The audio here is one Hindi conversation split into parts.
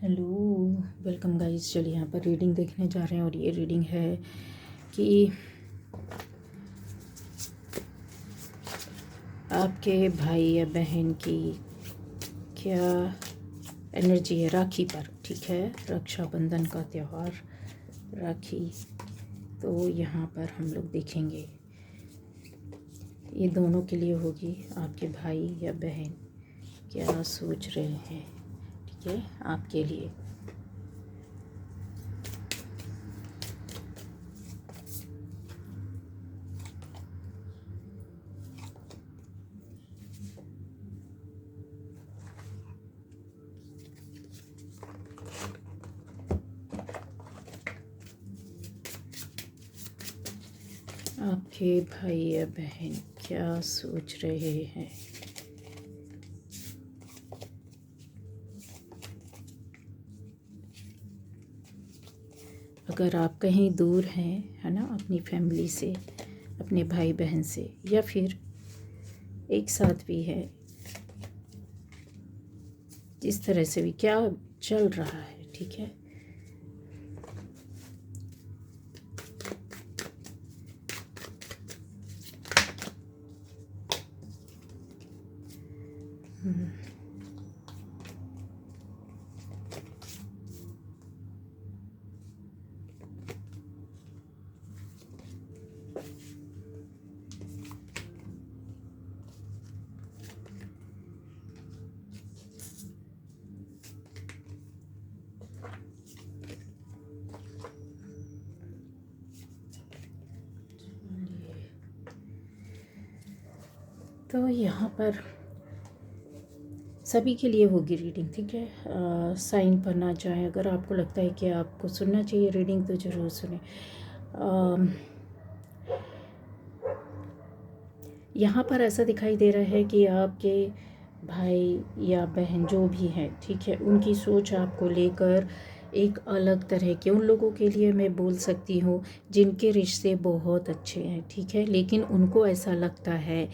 Hello, welcome guys. चलिए यहाँ पर रीडिंग देखने जा रहे हैं और ये रीडिंग है कि आपके भाई या बहन की क्या एनर्जी है राखी पर। ठीक है, रक्षाबंधन का त्यौहार राखी। तो यहाँ पर हम लोग देखेंगे ये दोनों के लिए होगी। आपके भाई या बहन क्या सोच रहे हैं, ठीक है, आपके लिए। आपके भाई या बहन क्या सोच रहे हैं। अगर आप कहीं दूर हैं, है ना, अपनी फैमिली से, अपने भाई बहन से, या फिर एक साथ भी है, जिस तरह से भी क्या चल रहा है, ठीक है। तो यहाँ पर सभी के लिए होगी रीडिंग, ठीक है। साइन पढ़ना चाहे, अगर आपको लगता है कि आपको सुनना चाहिए रीडिंग तो ज़रूर सुने। यहाँ पर ऐसा दिखाई दे रहा है कि आपके भाई या बहन जो भी हैं, ठीक है, उनकी सोच आपको लेकर एक अलग तरह के, उन लोगों के लिए मैं बोल सकती हूँ जिनके रिश्ते बहुत अच्छे हैं, ठीक है, लेकिन उनको ऐसा लगता है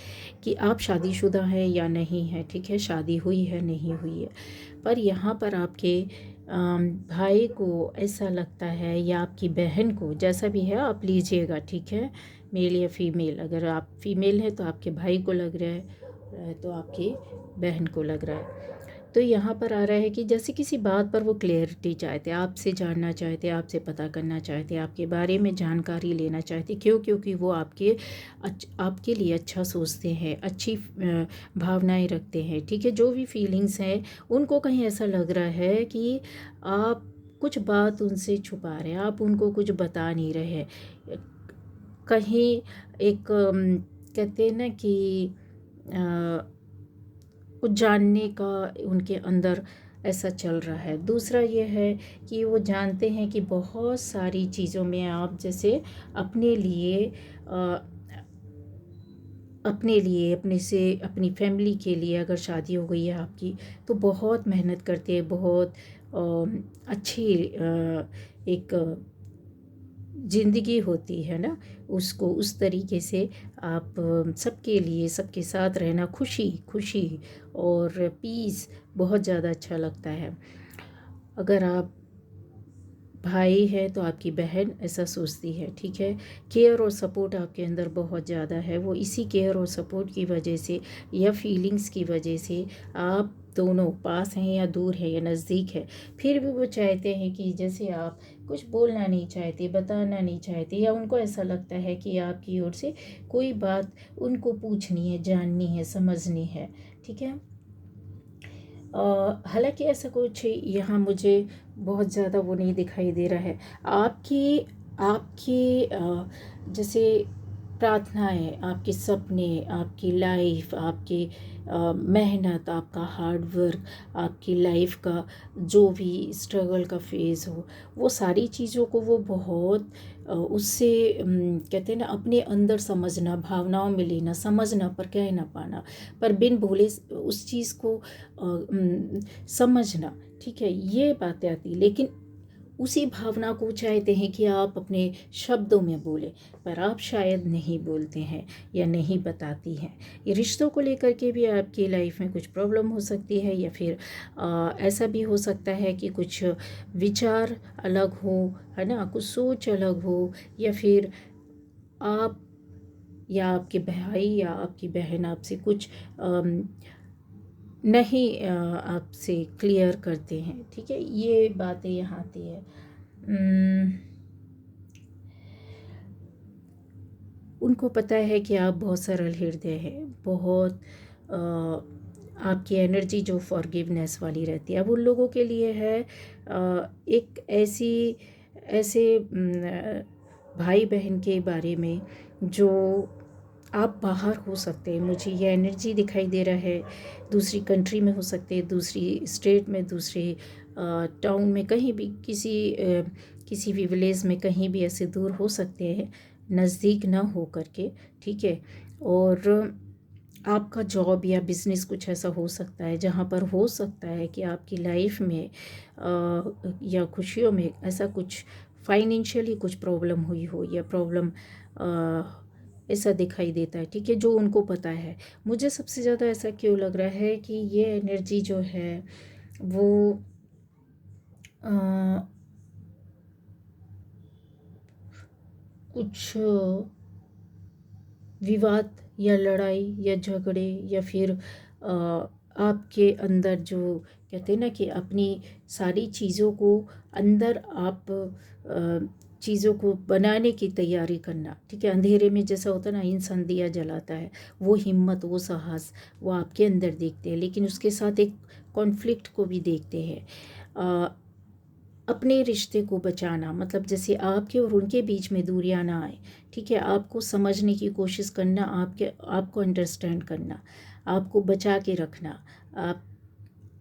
कि आप शादीशुदा हैं या नहीं है, ठीक है, शादी हुई है नहीं हुई है। पर यहाँ पर आपके भाई को ऐसा लगता है, या आपकी बहन को, जैसा भी है आप लीजिएगा, ठीक है, मेल या फीमेल। अगर आप फीमेल हैं तो आपके भाई को लग रहा है, तो आपकी बहन को लग रहा है। तो यहाँ पर आ रहा है कि जैसे किसी बात पर वो क्लियरिटी चाहते, आपसे जानना चाहते, आपसे पता करना चाहते, आपके बारे में जानकारी लेना चाहते। क्यों? क्योंकि वो आपके लिए अच्छा सोचते हैं, अच्छी भावनाएं रखते हैं, ठीक है। जो भी फीलिंग्स हैं उनको कहीं ऐसा लग रहा है कि आप कुछ बात उनसे छुपा रहे हैं, आप उनको कुछ बता नहीं रहे। कहीं एक कहते हैं ना कि कुछ जानने का उनके अंदर ऐसा चल रहा है। दूसरा ये है कि वो जानते हैं कि बहुत सारी चीज़ों में आप जैसे अपने लिए अपने से अपनी फैमिली के लिए, अगर शादी हो गई है आपकी तो बहुत मेहनत करते हैं, बहुत अच्छी एक ज़िंदगी होती है ना, उसको उस तरीके से आप सबके लिए, सबके साथ रहना, खुशी खुशी और पीस बहुत ज़्यादा अच्छा लगता है। अगर आप भाई है तो आपकी बहन ऐसा सोचती है, ठीक है। केयर और सपोर्ट आपके अंदर बहुत ज़्यादा है। वो इसी केयर और सपोर्ट की वजह से या फीलिंग्स की वजह से आप दोनों पास हैं या दूर है या नज़दीक है, फिर भी वो चाहते हैं कि जैसे आप कुछ बोलना नहीं चाहते, बताना नहीं चाहते, या उनको ऐसा लगता है कि आपकी ओर से कोई बात उनको पूछनी है, जाननी है, समझनी है, ठीक है। हालांकि ऐसा कुछ यहाँ मुझे बहुत ज़्यादा वो नहीं दिखाई दे रहा है। आपकी आपकी जैसे प्रार्थनाएं, आपके सपने, आपकी लाइफ, आपकी मेहनत, आपका हार्ड वर्क, आपकी लाइफ का जो भी स्ट्रगल का फेज़ हो, वो सारी चीज़ों को वो बहुत उससे कहते हैं ना, अपने अंदर समझना, भावनाओं में लेना, समझना पर कह ना पाना, पर बिन बोले उस चीज़ को समझना, ठीक है, ये बातें आती। लेकिन उसी भावना को चाहते हैं कि आप अपने शब्दों में बोलें, पर आप शायद नहीं बोलते हैं या नहीं बताती हैं। ये रिश्तों को लेकर के भी आपकी लाइफ में कुछ प्रॉब्लम हो सकती है, या फिर ऐसा भी हो सकता है कि कुछ विचार अलग हो, है ना, कुछ सोच अलग हो, या फिर आप या आपके भाई या आपकी बहन आपसे कुछ नहीं आपसे क्लियर करते हैं। ठीक है, ये बातें यहाँ आती है। उनको पता है कि आप बहुत सरल हृदय हैं, बहुत आपकी एनर्जी जो फॉरगिवनेस वाली रहती है, अब उन लोगों के लिए है एक ऐसे भाई बहन के बारे में जो आप बाहर हो सकते हैं। मुझे ये एनर्जी दिखाई दे रहा है, दूसरी कंट्री में हो सकते हैं, दूसरी स्टेट में, दूसरे टाउन में, कहीं भी, किसी भी विलेज में, कहीं भी ऐसे दूर हो सकते हैं, नज़दीक ना हो करके। ठीक है, और आपका जॉब या बिज़नेस कुछ ऐसा हो सकता है जहाँ पर हो सकता है कि आपकी लाइफ में या खुशियों में ऐसा कुछ फाइनेंशियली कुछ प्रॉब्लम हुई हो, या प्रॉब्लम ऐसा दिखाई देता है। ठीक है, जो उनको पता है। मुझे सबसे ज़्यादा ऐसा क्यों लग रहा है कि ये एनर्जी जो है वो कुछ विवाद या लड़ाई या झगड़े, या फिर आपके अंदर जो कहते हैं ना कि अपनी सारी चीज़ों को अंदर आप चीज़ों को बनाने की तैयारी करना। ठीक है, अंधेरे में जैसा होता है ना, इंसान दिया जलाता है, वो हिम्मत, वो साहस वो आपके अंदर देखते हैं, लेकिन उसके साथ एक कॉन्फ्लिक्ट को भी देखते हैं। अपने रिश्ते को बचाना, मतलब जैसे आपके और उनके बीच में दूरियां ना आए। ठीक है, आपको समझने की कोशिश करना, आपको अंडरस्टैंड करना, आपको बचा के रखना,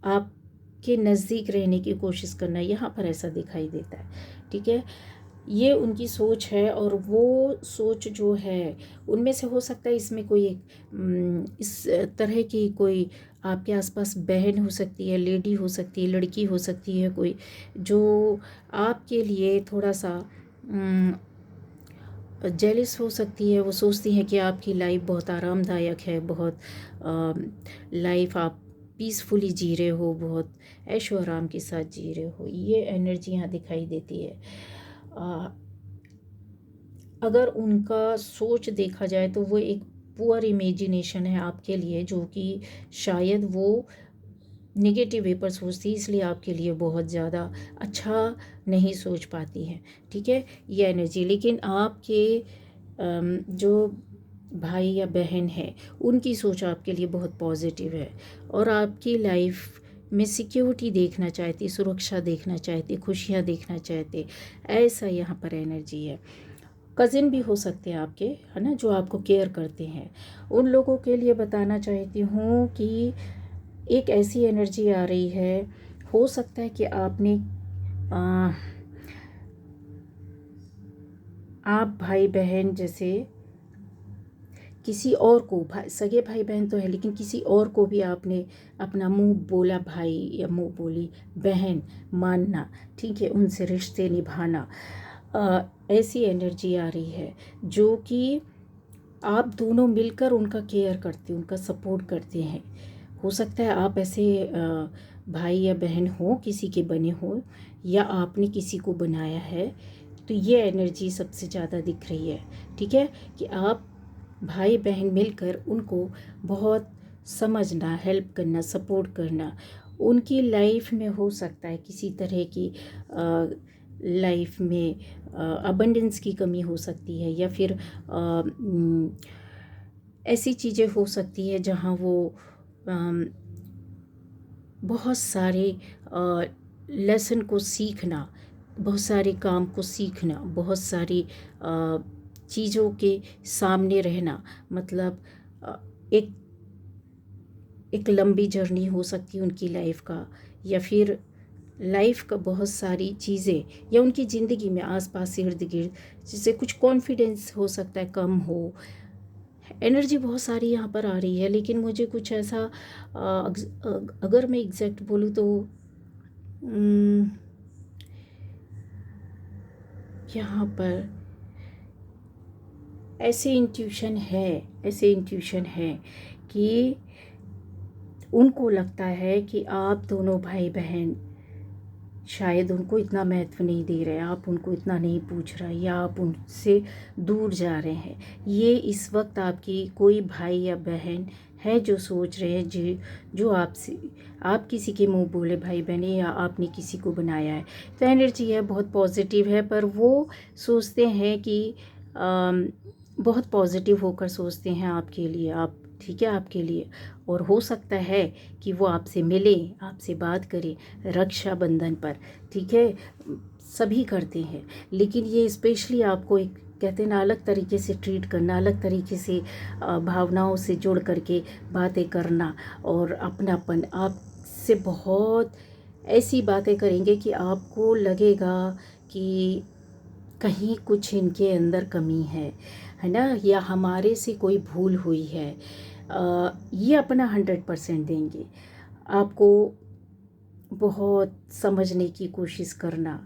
आपके नज़दीक रहने की कोशिश करना, यहाँ पर ऐसा दिखाई देता है। ठीक है, ये उनकी सोच है, और वो सोच जो है उनमें से हो सकता है इसमें कोई एक इस तरह की कोई आपके आसपास बहन हो सकती है, लेडी हो सकती है, लड़की हो सकती है कोई, जो आपके लिए थोड़ा सा जेलिस हो सकती है। वो सोचती हैं कि आपकी लाइफ बहुत आरामदायक है, बहुत लाइफ आप पीसफुली जी रहे हो, बहुत ऐशो आराम के साथ जी रहे हो। ये एनर्जी यहाँ दिखाई देती है। अगर उनका सोच देखा जाए तो वो एक पुअर इमेजिनेशन है आपके लिए, जो कि शायद वो नेगेटिव वे पर सोचती है, इसलिए आपके लिए बहुत ज़्यादा अच्छा नहीं सोच पाती है। ठीक है, ये एनर्जी। लेकिन आपके जो भाई या बहन है, उनकी सोच आपके लिए बहुत पॉजिटिव है, और आपकी लाइफ में सिक्योरिटी देखना चाहती, सुरक्षा देखना चाहती, खुशियाँ देखना चाहते, ऐसा यहाँ पर एनर्जी है। कज़िन भी हो सकते हैं आपके, है ना, जो आपको केयर करते हैं। उन लोगों के लिए बताना चाहती हूँ कि एक ऐसी एनर्जी आ रही है, हो सकता है कि आप भाई बहन जैसे किसी और को, सगे भाई बहन तो है, लेकिन किसी और को भी आपने अपना मुंह बोला भाई या मुंह बोली बहन मानना। ठीक है, उनसे रिश्ते निभाना, ऐसी एनर्जी आ रही है, जो कि आप दोनों मिलकर उनका केयर करते, उनका सपोर्ट करते हैं। हो सकता है आप ऐसे भाई या बहन हो, किसी के बने हो, या आपने किसी को बनाया है, तो ये एनर्जी सबसे ज़्यादा दिख रही है। ठीक है, कि आप भाई बहन मिलकर उनको बहुत समझना, हेल्प करना, सपोर्ट करना। उनकी लाइफ में हो सकता है किसी तरह की लाइफ में अबंडेंस की कमी हो सकती है, या फिर ऐसी चीज़ें हो सकती है जहाँ वो बहुत सारे लेसन को सीखना, बहुत सारे काम को सीखना, बहुत सारी चीज़ों के सामने रहना, मतलब एक एक लंबी जर्नी हो सकती है उनकी लाइफ का, या फिर लाइफ का बहुत सारी चीज़ें, या उनकी ज़िंदगी में आसपास इर्द गिर्द जिससे कुछ कॉन्फिडेंस हो सकता है कम हो। एनर्जी बहुत सारी यहाँ पर आ रही है, लेकिन मुझे कुछ ऐसा अगर मैं एग्जैक्ट बोलूँ तो यहाँ पर ऐसे इंट्यूशन है कि उनको लगता है कि आप दोनों भाई बहन शायद उनको इतना महत्व नहीं दे रहे, आप उनको इतना नहीं पूछ रहे, या आप उनसे दूर जा रहे हैं। ये इस वक्त आपकी कोई भाई या बहन है जो सोच रहे हैं जो आपसे, आप किसी के मुंह बोले भाई बहने, या आपने किसी को बनाया है। तो एनर्जी है बहुत पॉजिटिव है, पर वो सोचते हैं कि बहुत पॉजिटिव होकर सोचते हैं आपके लिए, आप ठीक है आपके लिए। और हो सकता है कि वो आपसे मिले, आपसे बात करें रक्षाबंधन पर, ठीक है, सभी करते हैं, लेकिन ये स्पेशली आपको एक कहते हैं ना अलग तरीके से ट्रीट करना, अलग तरीके से भावनाओं से जुड़ करके बातें करना, और अपनापन आपसे बहुत ऐसी बातें करेंगे कि आपको लगेगा कि कहीं कुछ इनके अंदर कमी है ना, या हमारे से कोई भूल हुई है। ये अपना 100% देंगे, आपको बहुत समझने की कोशिश करना,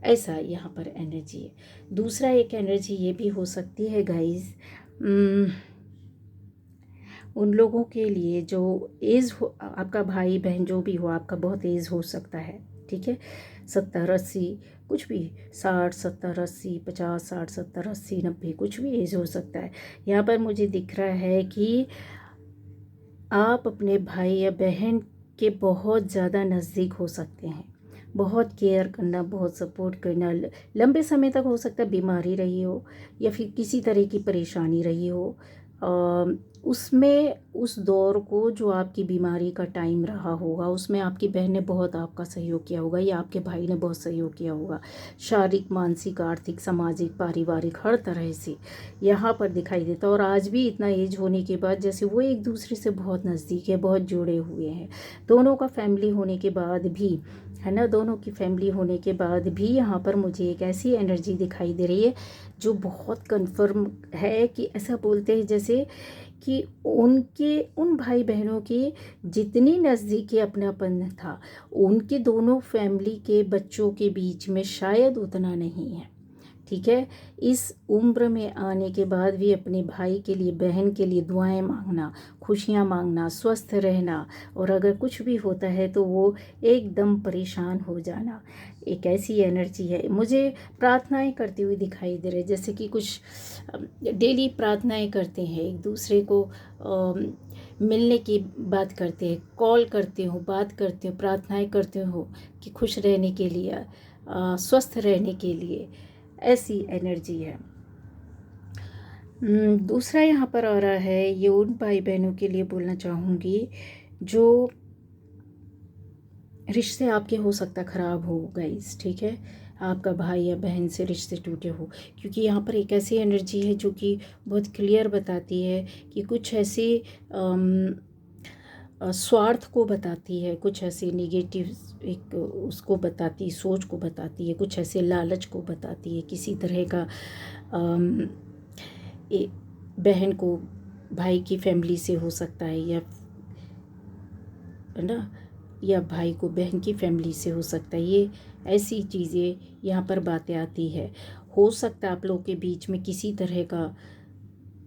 ऐसा यहाँ पर एनर्जी है। दूसरा एक एनर्जी ये भी हो सकती है गाइस, उन लोगों के लिए जो एज हो, आपका भाई बहन जो भी हो, आपका बहुत एज हो सकता है, ठीक है, 70-80 कुछ भी, 60-70-80 50-60-70-80 90 कुछ भी एज हो सकता है। यहाँ पर मुझे दिख रहा है कि आप अपने भाई या बहन के बहुत ज़्यादा नज़दीक हो सकते हैं, बहुत केयर करना, बहुत सपोर्ट करना। लंबे समय तक हो सकता है बीमारी रही हो, या फिर किसी तरह की परेशानी रही हो, उसमें उस दौर को जो आपकी बीमारी का टाइम रहा होगा, उसमें आपकी बहन ने बहुत आपका सहयोग किया होगा, या आपके भाई ने बहुत सहयोग किया होगा, शारीरिक, मानसिक, आर्थिक, सामाजिक, पारिवारिक, हर तरह से यहाँ पर दिखाई देता। और आज भी इतना एज होने के बाद जैसे वो एक दूसरे से बहुत नज़दीक है, बहुत जुड़े हुए हैं, दोनों का फैमिली होने के बाद भी, है ना, दोनों की फैमिली होने के बाद भी यहाँ पर मुझे एक ऐसी एनर्जी दिखाई दे रही है जो बहुत कंफर्म है कि ऐसा बोलते हैं जैसे कि उनके उन भाई बहनों की जितनी नज़दीकी अपनापन था, उनके दोनों फैमिली के बच्चों के बीच में शायद उतना नहीं है, ठीक है। इस उम्र में आने के बाद भी अपने भाई के लिए, बहन के लिए दुआएं मांगना, खुशियां मांगना, स्वस्थ रहना, और अगर कुछ भी होता है तो वो एकदम परेशान हो जाना, एक ऐसी एनर्जी है। मुझे प्रार्थनाएं करते हुए दिखाई दे रहे, जैसे कि कुछ डेली प्रार्थनाएं करते हैं, एक दूसरे को मिलने की बात करते हैं, कॉल करते हो, बात करते हो, प्रार्थनाएं करते हो कि खुश रहने के लिए, स्वस्थ रहने के लिए, ऐसी एनर्जी है। दूसरा यहाँ पर आ रहा है, ये उन भाई बहनों के लिए बोलना चाहूँगी जो रिश्ते आपके हो सकता ख़राब हो गाइस, ठीक है, आपका भाई या बहन से रिश्ते टूटे हो, क्योंकि यहाँ पर एक ऐसी एनर्जी है जो कि बहुत क्लियर बताती है कि कुछ ऐसी स्वार्थ को बताती है, कुछ ऐसे निगेटिव एक उसको बताती, सोच को बताती है, कुछ ऐसे लालच को बताती है, किसी तरह का बहन को भाई की फैमिली से हो सकता है, या है ना, या भाई को बहन की फैमिली से हो सकता है। ये ऐसी चीज़ें यहाँ पर बातें आती है। हो सकता है आप लोगों के बीच में किसी तरह का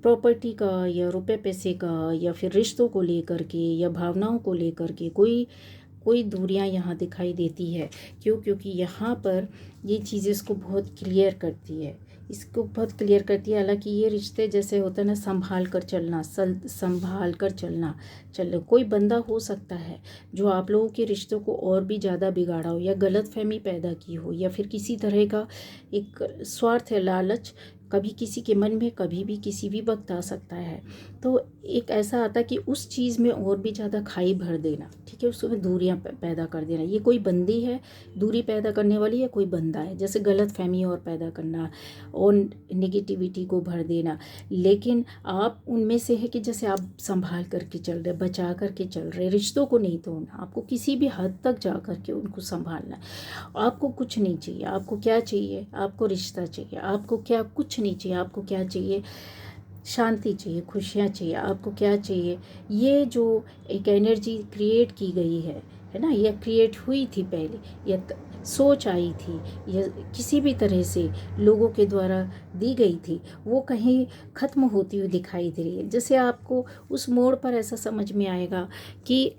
प्रॉपर्टी का, या रुपए पैसे का, या फिर रिश्तों को लेकर के, या भावनाओं को लेकर के कोई दूरियां यहाँ दिखाई देती है। क्योंकि यहाँ पर ये चीज़ें इसको बहुत क्लियर करती है, इसको बहुत क्लियर करती है। हालांकि ये रिश्ते जैसे होता है ना, संभाल कर चलना, कोई बंदा हो सकता है जो आप लोगों के रिश्तों को और भी ज़्यादा बिगाड़ा हो, या गलतफहमी पैदा की हो, या फिर किसी तरह का एक स्वार्थ है, लालच कभी किसी के मन में कभी भी किसी भी वक्त आ सकता है। तो एक ऐसा आता कि उस चीज़ में और भी ज़्यादा खाई भर देना, ठीक है, उसमें दूरियां पैदा कर देना। ये कोई बंदी है दूरी पैदा करने वाली, या कोई बंदा है, जैसे गलत फहमी और पैदा करना और नेगेटिविटी को भर देना। लेकिन आप उनमें से है कि जैसे आप संभाल करके चल रहे, बचा करके चल रहे, रिश्तों को नहीं तोड़ना, आपको किसी भी हद तक जा करके उनको संभालना। आपको कुछ नहीं चाहिए, आपको क्या चाहिए, आपको रिश्ता चाहिए, आपको क्या कुछ नहीं चाहिए, आपको क्या चाहिए, शांति चाहिए, खुशियाँ चाहिए, आपको क्या चाहिए। ये जो एक एनर्जी क्रिएट की गई है है ना, या क्रिएट हुई थी पहले, या सोच आई थी, या किसी भी तरह से लोगों के द्वारा दी गई थी, वो कहीं ख़त्म होती हुई दिखाई दे रही है। जैसे आपको उस मोड़ पर ऐसा समझ में आएगा कि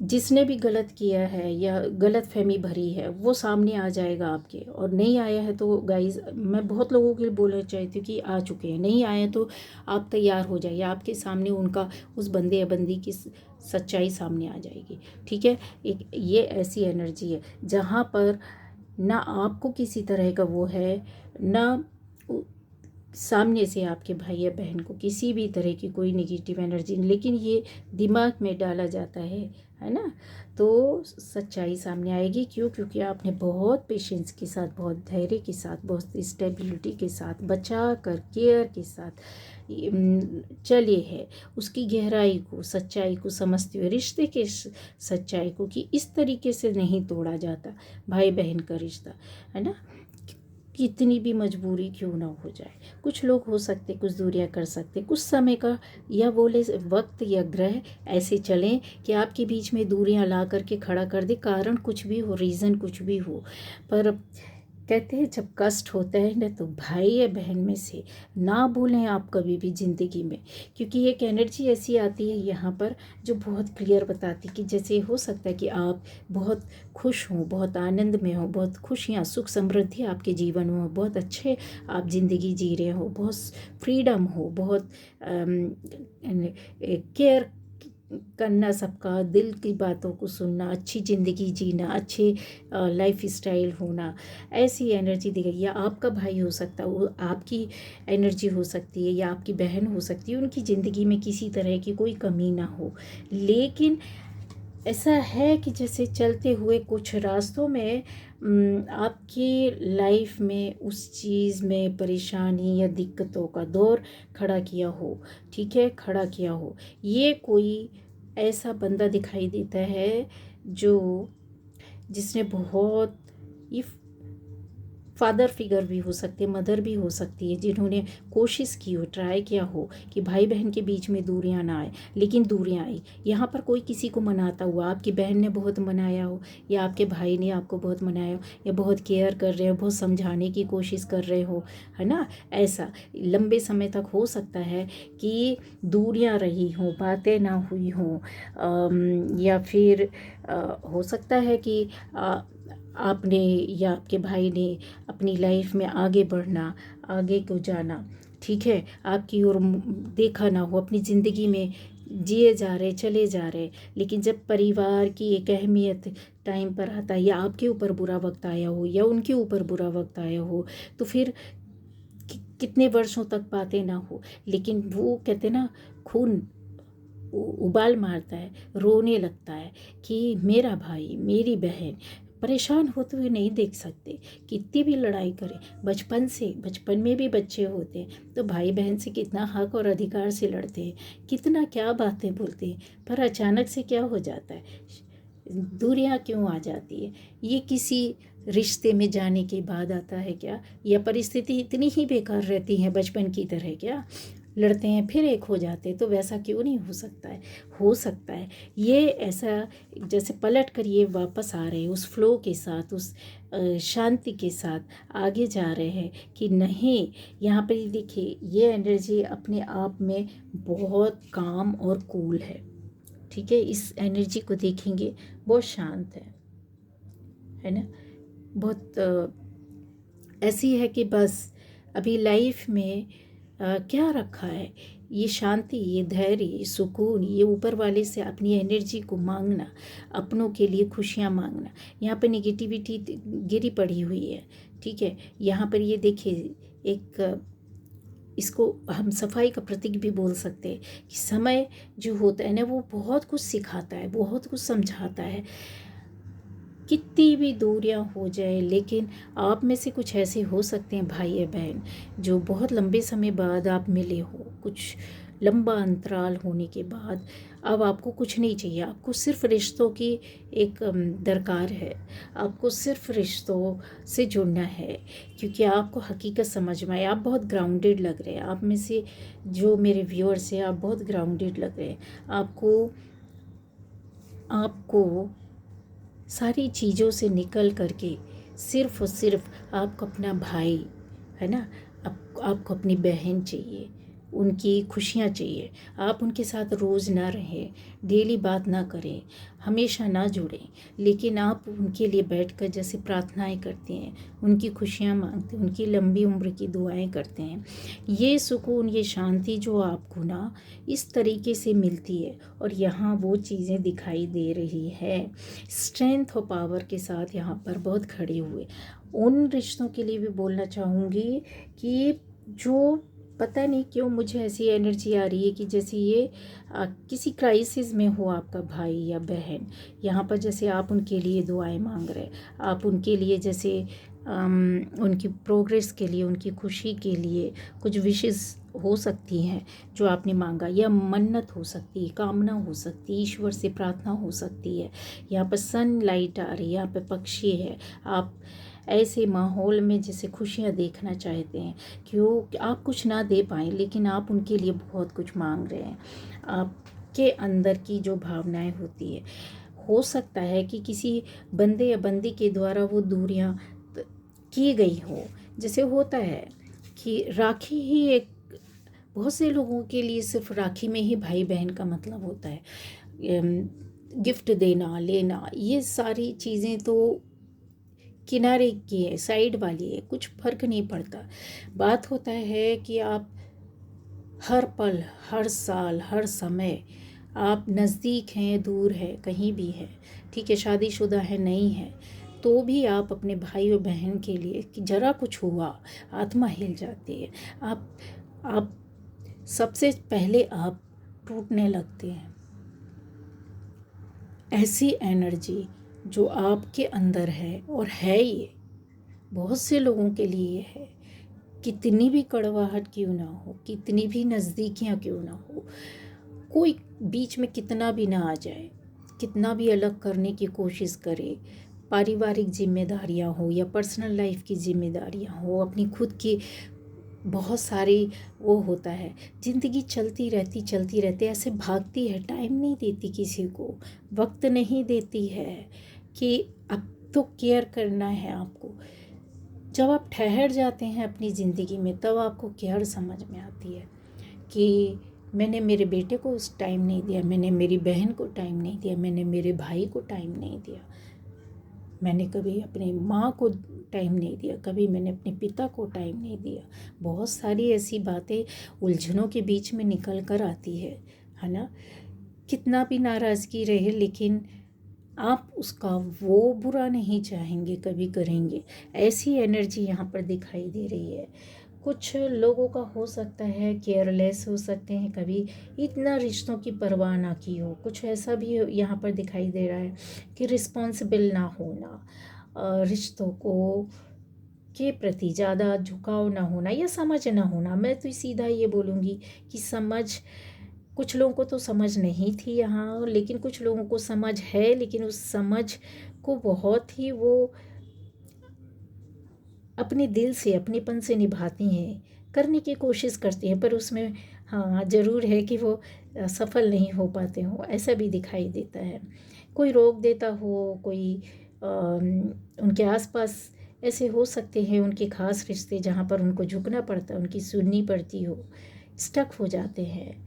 जिसने भी गलत किया है या गलत फहमी भरी है वो सामने आ जाएगा आपके, और नहीं आया है तो गाइज मैं बहुत लोगों के लिए बोलना चाहती हूँ कि आ चुके हैं, नहीं आए तो आप तैयार हो जाइए, आपके सामने उनका उस बंदे या बंदी की सच्चाई सामने आ जाएगी। ठीक है, एक ये ऐसी एनर्जी है जहाँ पर ना आपको किसी तरह का वो है, ना सामने से आपके भाई या बहन को किसी भी तरह की कोई नेगेटिव एनर्जी, लेकिन ये दिमाग में डाला जाता है ना, तो सच्चाई सामने आएगी। क्यों? क्योंकि आपने बहुत पेशेंस के साथ, बहुत धैर्य के साथ, बहुत स्टेबिलिटी के साथ, बचा कर, केयर के साथ चले हैं, उसकी गहराई को, सच्चाई को समझते हुए, रिश्ते के सच्चाई को, कि इस तरीके से नहीं तोड़ा जाता भाई बहन का रिश्ता, है ना, कितनी भी मजबूरी क्यों ना हो जाए। कुछ लोग हो सकते, कुछ दूरियां कर सकते, कुछ समय का या बोले वक्त या ग्रह ऐसे चलें कि आपके बीच में दूरियां ला करके खड़ा कर दे, कारण कुछ भी हो, रीज़न कुछ भी हो, पर कहते हैं जब कष्ट होता है ना तो भाई या बहन में से ना भूलें आप कभी भी ज़िंदगी में, क्योंकि एक एनर्जी ऐसी आती है यहाँ पर जो बहुत क्लियर बताती कि जैसे हो सकता है कि आप बहुत खुश हों, बहुत आनंद में हो, बहुत खुशियाँ, सुख समृद्धि आपके जीवन में हो, बहुत अच्छे आप ज़िंदगी जी रहे हो, बहुत फ्रीडम हो, बहुत केयर करना, सबका दिल की बातों को सुनना, अच्छी ज़िंदगी जीना, अच्छे लाइफ स्टाइल होना, ऐसी एनर्जी दी गई। या आपका भाई हो सकता है, वो आपकी एनर्जी हो सकती है, या आपकी बहन हो सकती है, उनकी ज़िंदगी में किसी तरह की कोई कमी ना हो, लेकिन ऐसा है कि जैसे चलते हुए कुछ रास्तों में आपकी लाइफ में उस चीज़ में परेशानी या दिक्कतों का दौर खड़ा किया हो, ठीक है, खड़ा किया हो, ये कोई ऐसा बंदा दिखाई देता है जो जिसने बहुत ये फादर फिगर भी हो सकते हैं, मदर भी हो सकती है, जिन्होंने कोशिश की हो, ट्राई किया हो कि भाई बहन के बीच में दूरियां ना आए, लेकिन दूरियां आई। यहाँ पर कोई किसी को मनाता हुआ, आपकी बहन ने बहुत मनाया हो, या आपके भाई ने आपको बहुत मनाया हो, या बहुत केयर कर रहे हो, बहुत समझाने की कोशिश कर रहे हो, है ना, ऐसा लंबे समय तक हो सकता है कि दूरियां रही हों, बातें ना हुई हों, या फिर हो सकता है कि आपने या आपके भाई ने अपनी लाइफ में आगे बढ़ना, आगे को जाना, ठीक है, आपकी ओर देखा ना हो, अपनी ज़िंदगी में जिए जा रहे, चले जा रहे, लेकिन जब परिवार की एक अहमियत टाइम पर आता है, या आपके ऊपर बुरा वक्त आया हो, या उनके ऊपर बुरा वक्त आया हो, तो फिर कितने वर्षों तक बातें ना हो, लेकिन वो कहते ना, खून उबाल मारता है, रोने लगता है कि मेरा भाई, मेरी बहन परेशान होते हुए नहीं देख सकते, कितनी भी लड़ाई करें, बचपन में भी बच्चे होते हैं तो भाई बहन से कितना हक और अधिकार से लड़ते हैं, कितना क्या बातें बोलते हैं, पर अचानक से क्या हो जाता है, दूरियां क्यों आ जाती है? ये किसी रिश्ते में जाने के बाद आता है क्या, या परिस्थिति इतनी ही बेकार रहती है बचपन की तरह क्या, लड़ते हैं फिर एक हो जाते हैं, तो वैसा क्यों नहीं हो सकता है? हो सकता है ये ऐसा, जैसे पलट कर ये वापस आ रहे हैं उस फ्लो के साथ, उस शांति के साथ आगे जा रहे हैं कि नहीं। यहाँ पर ये देखिए, ये एनर्जी अपने आप में बहुत काम और कूल है, ठीक है, इस एनर्जी को देखेंगे बहुत शांत है ना, बहुत ऐसी है कि बस अभी लाइफ में क्या रखा है, ये शांति, ये धैर्य, ये सुकून, ये ऊपर वाले से अपनी एनर्जी को मांगना, अपनों के लिए खुशियाँ मांगना। यहाँ पर निगेटिविटी गिरी पड़ी हुई है, ठीक है, यहाँ पर ये देखिए, एक इसको हम सफाई का प्रतीक भी बोल सकते हैं कि समय जो होता है ना, वो बहुत कुछ सिखाता है, बहुत कुछ समझाता है, कितनी भी दूरियां हो जाए, लेकिन आप में से कुछ ऐसे हो सकते हैं भाई या बहन जो बहुत लंबे समय बाद आप मिले हो, कुछ लंबा अंतराल होने के बाद अब आपको कुछ नहीं चाहिए, आपको सिर्फ रिश्तों की एक दरकार है, आपको सिर्फ रिश्तों से जुड़ना है, क्योंकि आपको हकीकत समझ में आए, आप बहुत ग्राउंडेड लग रहे हैं, आप में से जो मेरे व्यूअर्स हैं आप बहुत ग्राउंडेड लग रहे हैं, आपको आपको सारी चीज़ों से निकल करके सिर्फ़ और सिर्फ आपको अपना भाई, है ना, आपको अपनी बहन चाहिए, उनकी खुशियाँ चाहिए। आप उनके साथ रोज़ ना रहें, डेली बात ना करें, हमेशा ना जुड़ें, लेकिन आप उनके लिए बैठकर जैसे प्रार्थनाएं करते हैं, उनकी खुशियाँ मांगते हैं, उनकी लंबी उम्र की दुआएं करते हैं। ये सुकून, ये शांति जो आपको ना इस तरीके से मिलती है, और यहाँ वो चीज़ें दिखाई दे रही है। स्ट्रेंथ और पावर के साथ यहाँ पर बहुत खड़े हुए। उन रिश्तों के लिए भी बोलना चाहूँगी कि जो पता नहीं क्यों मुझे ऐसी एनर्जी आ रही है कि जैसे ये किसी क्राइसिस में हो आपका भाई या बहन। यहाँ पर जैसे आप उनके लिए दुआएं मांग रहे, आप उनके लिए जैसे उनकी प्रोग्रेस के लिए, उनकी खुशी के लिए कुछ विशेस हो सकती हैं जो आपने मांगा, या मन्नत हो सकती है, कामना हो सकती है, ईश्वर से प्रार्थना हो सकती है। यहाँ पर सनलाइट आ रही है, यहाँ पर पक्षी है। आप ऐसे माहौल में जैसे खुशियाँ देखना चाहते हैं, क्यों आप कुछ ना दे पाएँ लेकिन आप उनके लिए बहुत कुछ मांग रहे हैं। आपके अंदर की जो भावनाएं होती है, हो सकता है कि किसी बंदे या बंदी के द्वारा वो दूरियां की गई हो। जैसे होता है कि राखी ही एक, बहुत से लोगों के लिए सिर्फ राखी में ही भाई बहन का मतलब होता है। गिफ्ट देना लेना, ये सारी चीज़ें तो किनारे की है, साइड वाली है, कुछ फर्क नहीं पड़ता। बात होता है कि आप हर पल, हर साल, हर समय, आप नज़दीक हैं, दूर है, कहीं भी है, ठीक है, शादीशुदा है, नहीं है, तो भी आप अपने भाई और बहन के लिए कि ज़रा कुछ हुआ आत्मा हिल जाती है। आप सबसे पहले आप टूटने लगते हैं। ऐसी एनर्जी जो आपके अंदर है, और है ये बहुत से लोगों के लिए है, कितनी भी कड़वाहट क्यों ना हो, कितनी भी नज़दीकियाँ क्यों ना हो, कोई बीच में कितना भी ना आ जाए, कितना भी अलग करने की कोशिश करे, पारिवारिक जिम्मेदारियाँ हो या पर्सनल लाइफ की जिम्मेदारियाँ हो, अपनी खुद की बहुत सारी वो होता है, ज़िंदगी चलती रहती ऐसे भागती है, टाइम नहीं देती किसी को, वक्त नहीं देती है कि अब तो केयर करना है आपको। जब आप ठहर जाते हैं अपनी ज़िंदगी में, तब आपको केयर समझ में आती है कि मैंने मेरे बेटे को उस टाइम नहीं दिया, मैंने मेरी बहन को टाइम नहीं दिया, मैंने मेरे भाई को टाइम नहीं दिया, मैंने कभी अपनी माँ को टाइम नहीं दिया, कभी मैंने अपने पिता को टाइम नहीं दिया। बहुत सारी ऐसी बातें उलझनों के बीच में निकल कर आती है ना। कितना भी नाराज़गी रहे, लेकिन आप उसका वो बुरा नहीं चाहेंगे, कभी करेंगे। ऐसी एनर्जी यहाँ पर दिखाई दे रही है। कुछ लोगों का हो सकता है केयरलेस हो सकते हैं, कभी इतना रिश्तों की परवाह ना की हो। कुछ ऐसा भी यहाँ पर दिखाई दे रहा है कि रिस्पॉन्सिबल ना होना, रिश्तों को के प्रति ज़्यादा झुकाव ना होना या समझ ना होना। मैं तो सीधा ये बोलूँगी कि समझ, कुछ लोगों को तो समझ नहीं थी यहाँ, लेकिन कुछ लोगों को समझ है, लेकिन उस समझ को बहुत ही वो अपने दिल से, अपनेपन से निभाती हैं, करने की कोशिश करती हैं, पर उसमें हाँ ज़रूर है कि वो सफल नहीं हो पाते हो, ऐसा भी दिखाई देता है। कोई रोक देता हो, कोई उनके आसपास ऐसे हो सकते हैं उनके ख़ास रिश्ते जहाँ पर उनको झुकना पड़ता है, उनकी सुननी पड़ती हो, स्टक हो जाते हैं।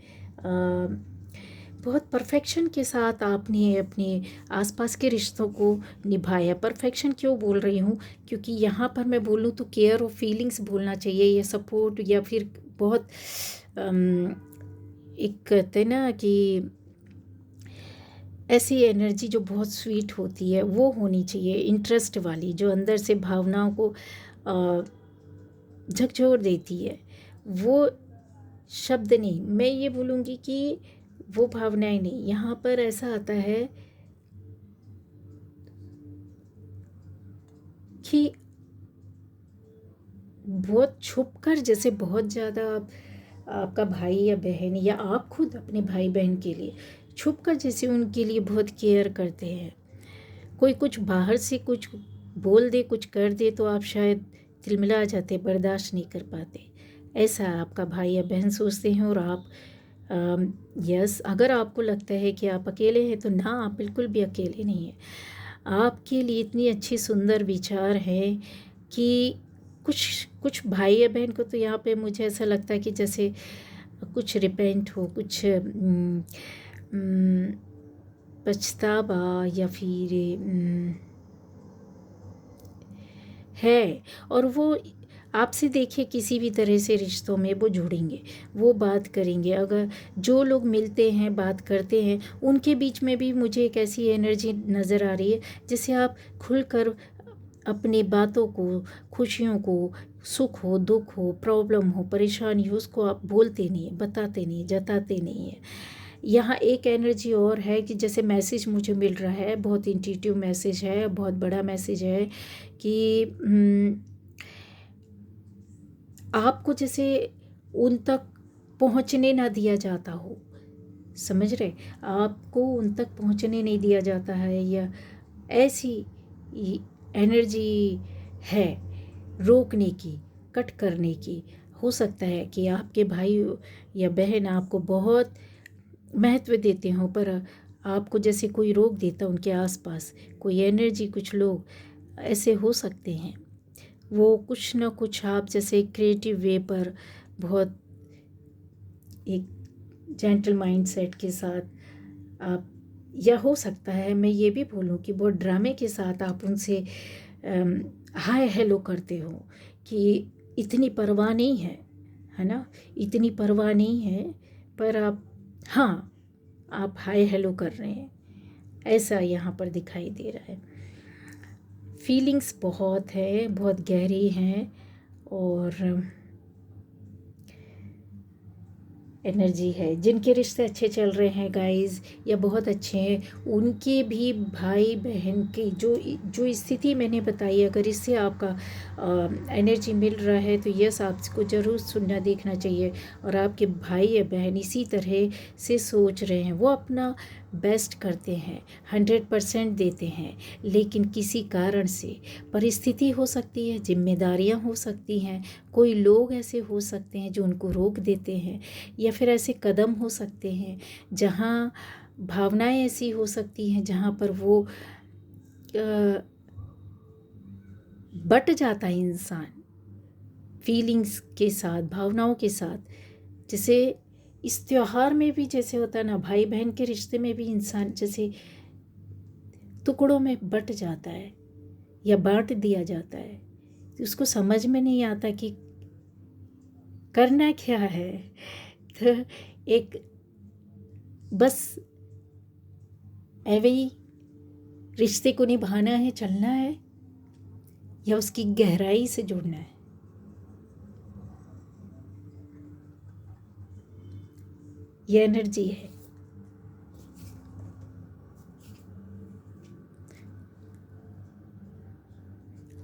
बहुत परफेक्शन के साथ आपने अपने आसपास के रिश्तों को निभाया। परफेक्शन क्यों बोल रही हूँ, क्योंकि यहाँ पर मैं बोलूँ तो केयर और फीलिंग्स बोलना चाहिए, या सपोर्ट, या फिर बहुत एक कहते ना कि ऐसी एनर्जी जो बहुत स्वीट होती है वो होनी चाहिए, इंटरेस्ट वाली, जो अंदर से भावनाओं को झकझोर देती है। वो शब्द नहीं, मैं ये बोलूँगी कि वो भावनाएं नहीं। यहाँ पर ऐसा आता है कि बहुत छुपकर, जैसे बहुत ज़्यादा आपका भाई या बहन, या आप खुद अपने भाई बहन के लिए छुपकर जैसे उनके लिए बहुत केयर करते हैं। कोई कुछ बाहर से कुछ बोल दे, कुछ कर दे, तो आप शायद तिलमिला जाते, बर्दाश्त नहीं कर पाते। ऐसा आपका भाई या बहन सोचते हैं, और आप यस, अगर आपको लगता है कि आप अकेले हैं तो ना, आप बिल्कुल भी अकेले नहीं हैं। आपके लिए इतनी अच्छी सुंदर विचार हैं कि कुछ कुछ भाई या बहन को तो यहाँ पे मुझे ऐसा लगता है कि जैसे कुछ रिपेंट हो, कुछ पछतावा या फिर है, और वो आपसे देखिए किसी भी तरह से रिश्तों में वो जुड़ेंगे, वो बात करेंगे। अगर जो लोग मिलते हैं, बात करते हैं, उनके बीच में भी मुझे एक ऐसी एनर्जी नज़र आ रही है जिससे आप खुलकर अपनी बातों को, खुशियों को, सुख हो, दुख हो, प्रॉब्लम हो, परेशानी हो, उसको आप बोलते नहीं हैं, बताते नहीं, जताते नहीं हैं। यहाँ एक एनर्जी और है कि जैसे मैसेज मुझे मिल रहा है, बहुत इंट्यूटिव मैसेज है, बहुत बड़ा मैसेज है कि आपको जैसे उन तक पहुँचने ना दिया जाता हो, समझ रहे, आपको उन तक पहुँचने नहीं दिया जाता है, या ऐसी एनर्जी है रोकने की, कट करने की। हो सकता है कि आपके भाई या बहन आपको बहुत महत्व देते हों, पर आपको जैसे कोई रोक देता उनके आसपास, कोई एनर्जी, कुछ लोग ऐसे हो सकते हैं। वो कुछ ना कुछ आप जैसे क्रिएटिव वे पर बहुत एक जेंटल माइंडसेट के साथ आप, या हो सकता है मैं ये भी बोलूँ कि बहुत ड्रामे के साथ आप उनसे हाय हेलो करते हो कि इतनी परवाह नहीं है ना, इतनी परवाह नहीं है, पर आप, हाँ, आप हाय हेलो कर रहे हैं, ऐसा यहाँ पर दिखाई दे रहा है। फीलिंग्स बहुत है, बहुत गहरी हैं, और एनर्जी है। जिनके रिश्ते अच्छे चल रहे हैं गाइस, या बहुत अच्छे हैं, उनके भी भाई बहन की जो जो स्थिति मैंने बताई, अगर इससे आपका एनर्जी मिल रहा है तो यस, आपको ज़रूर सुनना, देखना चाहिए। और आपके भाई या बहन इसी तरह से सोच रहे हैं, वो अपना बेस्ट करते हैं, 100% देते हैं, लेकिन किसी कारण से परिस्थिति हो सकती है, जिम्मेदारियां हो सकती हैं, कोई लोग ऐसे हो सकते हैं जो उनको रोक देते हैं, या फिर ऐसे कदम हो सकते हैं जहाँ भावनाएं ऐसी हो सकती हैं जहाँ पर वो बट जाता है इंसान फीलिंग्स के साथ, भावनाओं के साथ। जैसे इस त्योहार में भी जैसे होता है ना, भाई बहन के रिश्ते में भी इंसान जैसे टुकड़ों में बट जाता है या बांट दिया जाता है, तो उसको समझ में नहीं आता कि करना क्या है। तो एक बस ऐवे ही रिश्ते को निभाना है, चलना है, या उसकी गहराई से जुड़ना है। ये एनर्जी है।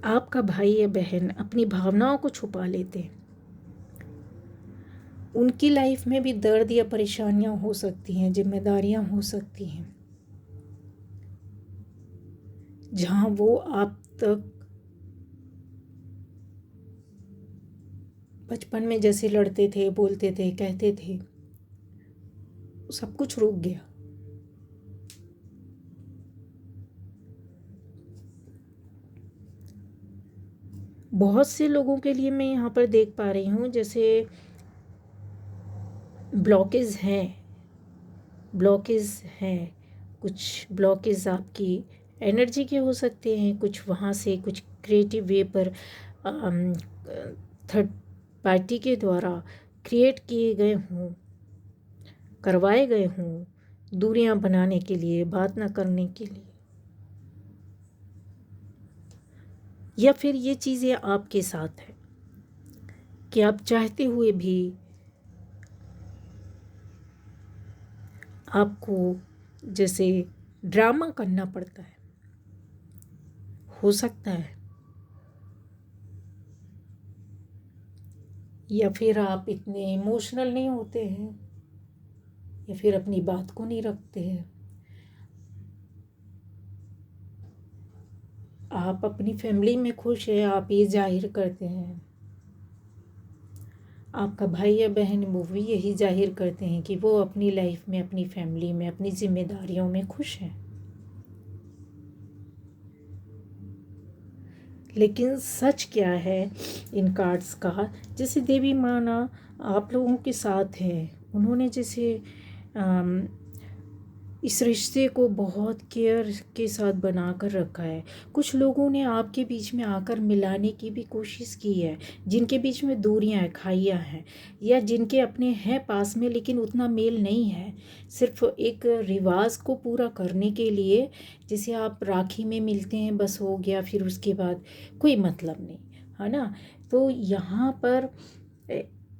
आपका भाई या बहन अपनी भावनाओं को छुपा लेते हैं। उनकी लाइफ में भी दर्द या परेशानियां हो सकती हैं, जिम्मेदारियां हो सकती हैं, जहां वो आप तक बचपन में जैसे लड़ते थे, बोलते थे, कहते थे, सब कुछ रुक गया। बहुत से लोगों के लिए मैं यहाँ पर देख पा रही हूँ जैसे ब्लॉकेज हैं, ब्लॉकेज हैं, कुछ ब्लॉकेज आपकी एनर्जी के हो सकते हैं, कुछ वहाँ से कुछ क्रिएटिव वे पर थर्ड पार्टी के द्वारा क्रिएट किए गए हों, करवाए गए हों, दूरियां बनाने के लिए, बात ना करने के लिए, या फिर ये चीज़ें आपके साथ है कि आप चाहते हुए भी आपको जैसे ड्रामा करना पड़ता है, हो सकता है, या फिर आप इतने इमोशनल नहीं होते हैं, या फिर अपनी बात को नहीं रखते हैं, आप अपनी फैमिली में खुश हैं, आप ये जाहिर करते हैं, आपका भाई या बहन वो भी यही जाहिर करते हैं कि वो अपनी लाइफ में, अपनी फैमिली में, अपनी जिम्मेदारियों में खुश हैं। लेकिन सच क्या है इन कार्ड्स का, जैसे देवी माँ ना आप लोगों के साथ है। उन्होंने जैसे अम, इस रिश्ते को बहुत केयर के साथ बना कर रखा है। कुछ लोगों ने आपके बीच में आकर मिलाने की भी कोशिश की है, जिनके बीच में दूरियां हैं, खाइयाँ हैं, या जिनके अपने हैं पास में लेकिन उतना मेल नहीं है। सिर्फ एक रिवाज को पूरा करने के लिए, जैसे आप राखी में मिलते हैं बस हो गया, फिर उसके बाद कोई मतलब नहीं, है ना। तो यहाँ पर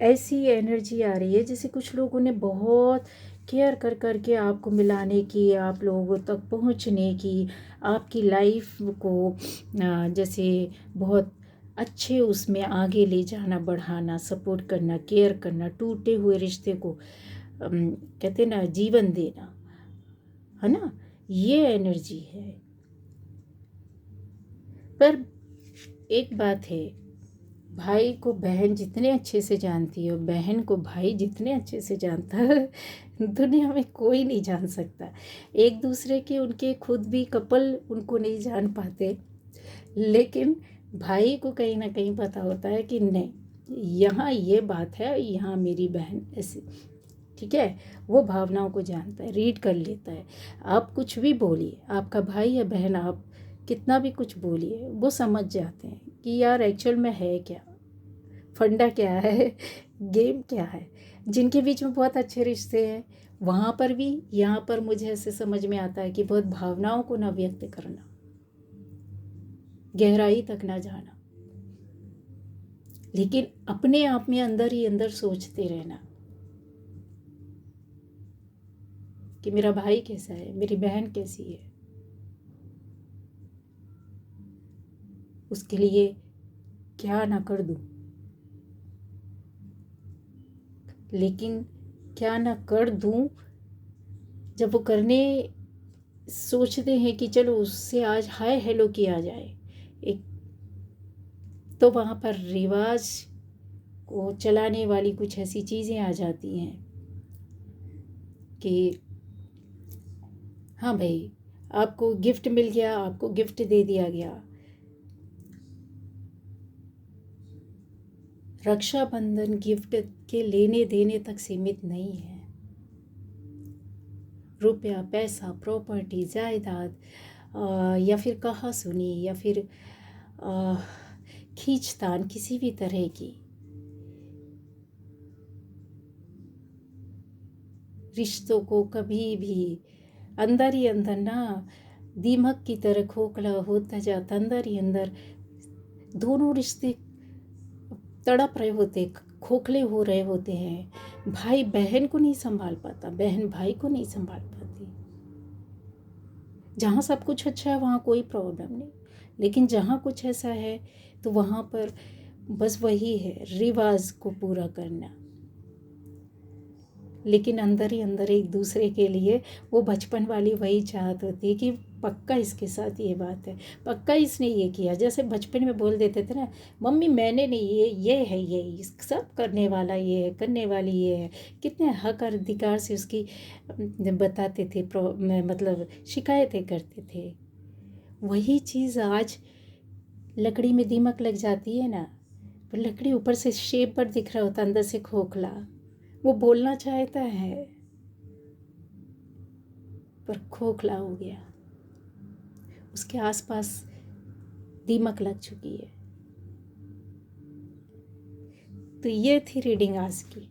ऐसी एनर्जी आ रही है जैसे कुछ लोगों ने बहुत केयर कर करके आपको मिलाने की, आप लोगों तक पहुंचने की, आपकी लाइफ को जैसे बहुत अच्छे उसमें आगे ले जाना, बढ़ाना, सपोर्ट करना, केयर करना, टूटे हुए रिश्ते को कहते ना जीवन देना, है ना। ये एनर्जी है। पर एक बात है, भाई को बहन जितने अच्छे से जानती है, बहन को भाई जितने अच्छे से जानता है, दुनिया में कोई नहीं जान सकता। एक दूसरे के उनके खुद भी कपल उनको नहीं जान पाते, लेकिन भाई को कहीं ना कहीं पता होता है कि नहीं, यहाँ ये बात है, यहाँ मेरी बहन ऐसी, ठीक है। वो भावनाओं को जानता है, रीड कर लेता है। आप कुछ भी बोलिए, आपका भाई या बहन आप कितना भी कुछ बोलिए, वो समझ जाते हैं कि यार एक्चुअल में है क्या, फंडा क्या है, गेम क्या है। जिनके बीच में बहुत अच्छे रिश्ते हैं वहाँ पर भी, यहाँ पर मुझे ऐसे समझ में आता है कि बहुत भावनाओं को ना व्यक्त करना, गहराई तक ना जाना, लेकिन अपने आप में अंदर ही अंदर सोचते रहना कि मेरा भाई कैसा है, मेरी बहन कैसी है, उसके लिए क्या ना कर दूं। लेकिन क्या ना कर दूं, जब वो करने सोचते हैं कि चलो उससे आज हाय हेलो किया जाए एक, तो वहाँ पर रिवाज को चलाने वाली कुछ ऐसी चीज़ें आ जाती हैं कि हाँ भाई, आपको गिफ्ट मिल गया, आपको गिफ्ट दे दिया गया। रक्षाबंधन गिफ्ट के लेने देने तक सीमित नहीं है। रुपया, पैसा, प्रॉपर्टी, जायदाद, या फिर कहा सुनी, या फिर खींचतान किसी भी तरह की, रिश्तों को कभी भी अंदर ही अंदर ना दीमक की तरह खोखला होता जाता, अंदर ही अंदर दोनों रिश्ते तड़प रहे होते, खोखले हो रहे होते हैं। भाई बहन को नहीं संभाल पाता, बहन भाई को नहीं संभाल पाती। जहाँ सब कुछ अच्छा है वहाँ कोई प्रॉब्लम नहीं, लेकिन जहाँ कुछ ऐसा है तो वहाँ पर बस वही है, रिवाज को पूरा करना। लेकिन अंदर ही अंदर एक दूसरे के लिए वो बचपन वाली वही चाहत होती है कि पक्का इसके साथ ये बात है, पक्का इसने ये किया। जैसे बचपन में बोल देते थे ना, मम्मी मैंने नहीं, ये है, ये सब करने वाला ये है, करने वाली ये है। कितने हक और अधिकार से उसकी बताते थे, मतलब शिकायतें करते थे। वही चीज़ आज लकड़ी में दीमक लग जाती है ना, पर लकड़ी ऊपर से शेप पर दिख रहा होता, अंदर से खोखला। वो बोलना चाहता है पर खोखला हो गया, उसके आसपास दीमक लग चुकी है। तो ये थी रीडिंग आज की।